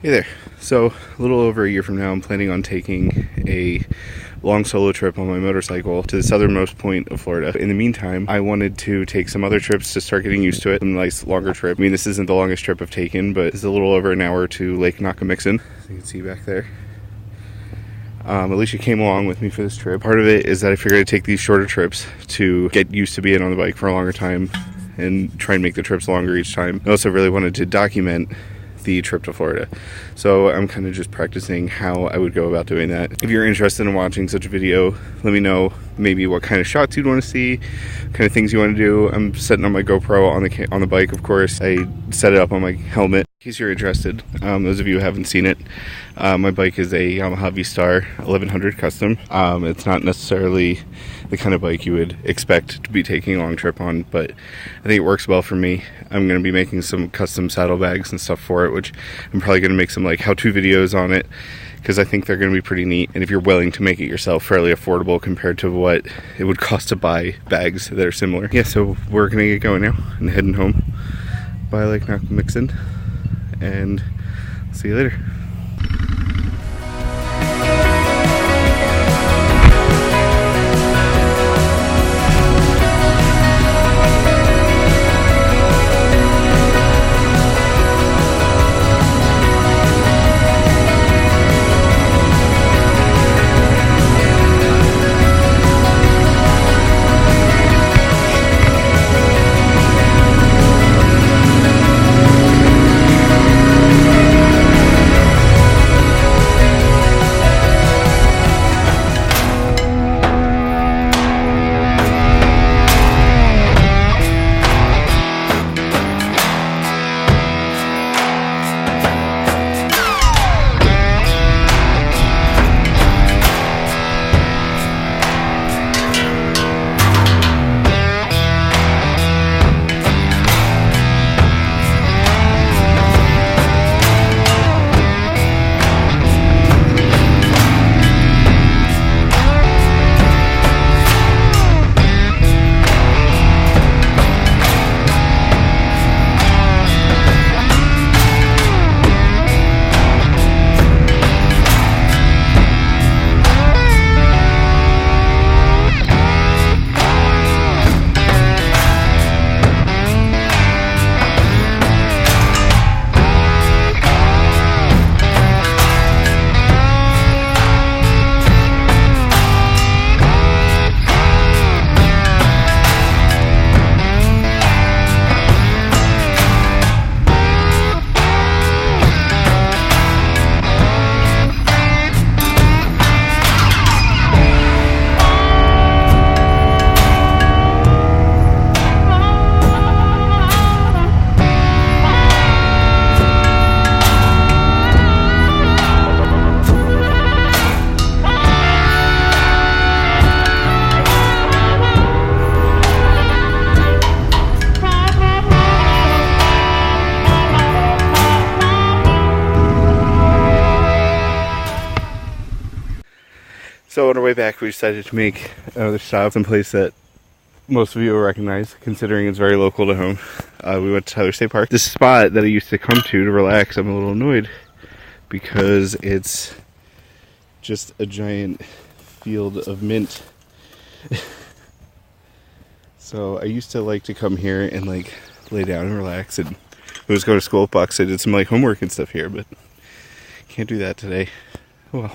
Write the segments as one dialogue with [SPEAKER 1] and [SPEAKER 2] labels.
[SPEAKER 1] Hey there. So, a little over a year from now, I'm planning on taking a long solo trip on my motorcycle to the southernmost point of Florida. In the meantime, I wanted to take some other trips to start getting used to it. A nice longer trip. I mean, this isn't the longest trip I've taken, but it's a little over an hour to Lake Nakamixin. As you can see back there. Alicia came along with me for this trip. Part of it is that I figured I'd take these shorter trips to get used to being on the bike for a longer time and try and make the trips longer each time. I also really wanted to document the trip to Florida. So I'm kind of just practicing how I would go about doing that. If you're interested in watching such a video, let me know maybe what kind of shots you'd want to see, kind of things you want to do. I'm setting up my GoPro on the bike, of course. I set it up on my helmet. In case you're interested, those of you who haven't seen it, my bike is a Yamaha V-Star 1100 Custom. It's not necessarily the kind of bike you would expect to be taking a long trip on, but I think it works well for me. I'm going to be making some custom saddlebags and stuff for it, which I'm probably going to make some like how-to videos on it, because I think they're going to be pretty neat. And if you're willing to make it yourself, fairly affordable compared to what it would cost to buy bags that are similar. Yeah, so we're going to get going now and heading home by Lake Nakamixin, and see you later. So on our way back, we decided to make another stop, someplace that most of you will recognize, considering it's very local to home. We went to Tyler State Park. This spot that I used to come to relax, I'm a little annoyed because it's just a giant field of mint. So I used to like to come here and like lay down and relax, and I was going to school at Bucks. I did some like homework and stuff here, but can't do that today. Well,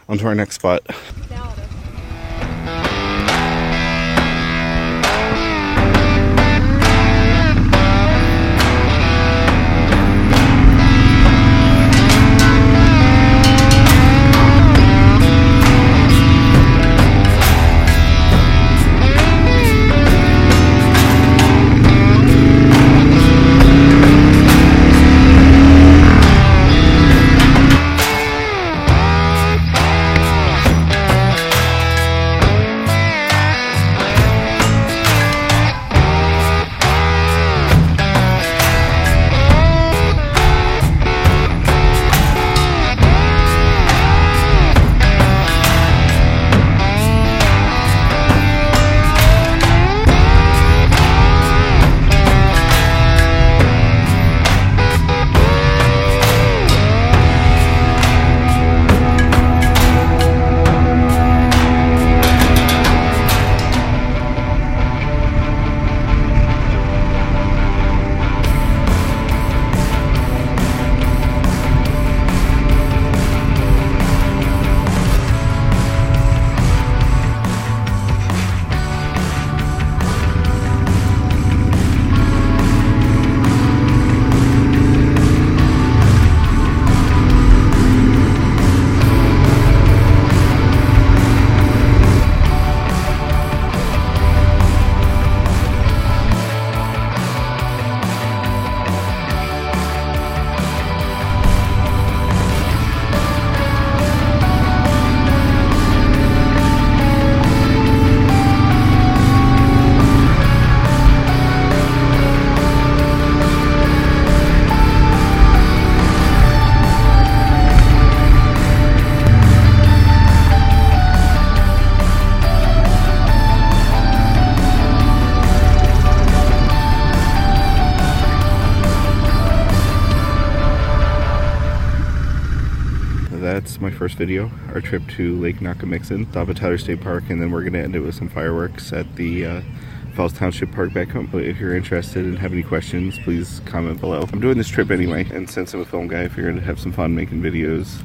[SPEAKER 1] on to our next spot. that's my first video, our trip to Lake Nakamixon. Stop at Tyler State Park, and then we're going to end it with some fireworks at the Falls Township Park back home. But if you're interested and have any questions, please comment below. I'm doing this trip anyway, and since I'm a film guy, I figured I'd have some fun making videos,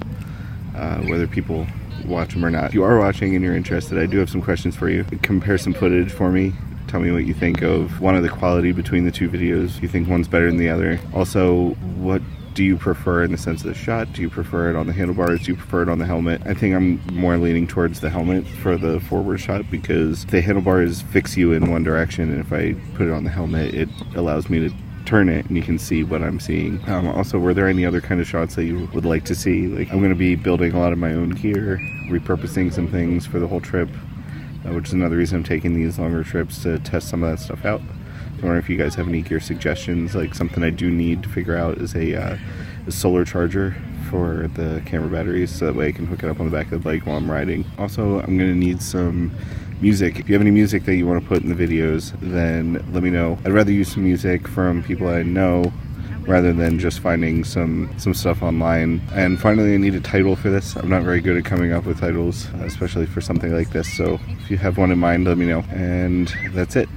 [SPEAKER 1] whether people watch them or not. If you are watching and you're interested, I do have some questions for you. Compare some footage for me. Tell me what you think of one of the quality between the two videos. Do you think one's better than the other? Also, what do you prefer in the sense of the shot? Do you prefer it on the handlebars? Do you prefer it on the helmet? I think I'm more leaning towards the helmet for the forward shot, because the handlebars fix you in one direction, and if I put it on the helmet, it allows me to turn it and you can see what I'm seeing. Also, were there any other kind of shots that you would like to see? Like, I'm going to be building a lot of my own gear, repurposing some things for the whole trip, which is another reason I'm taking these longer trips, to test some of that stuff out. I wonder if you guys have any gear suggestions. Like, something I do need to figure out is a solar charger for the camera batteries, so that way I can hook it up on the back of the bike while I'm riding. Also, I'm going to need some music. If you have any music that you want to put in the videos, then let me know. I'd rather use some music from people I know rather than just finding some stuff online. And finally, I need a title for this. I'm not very good at coming up with titles, especially for something like this, so if you have one in mind, let me know. And that's it.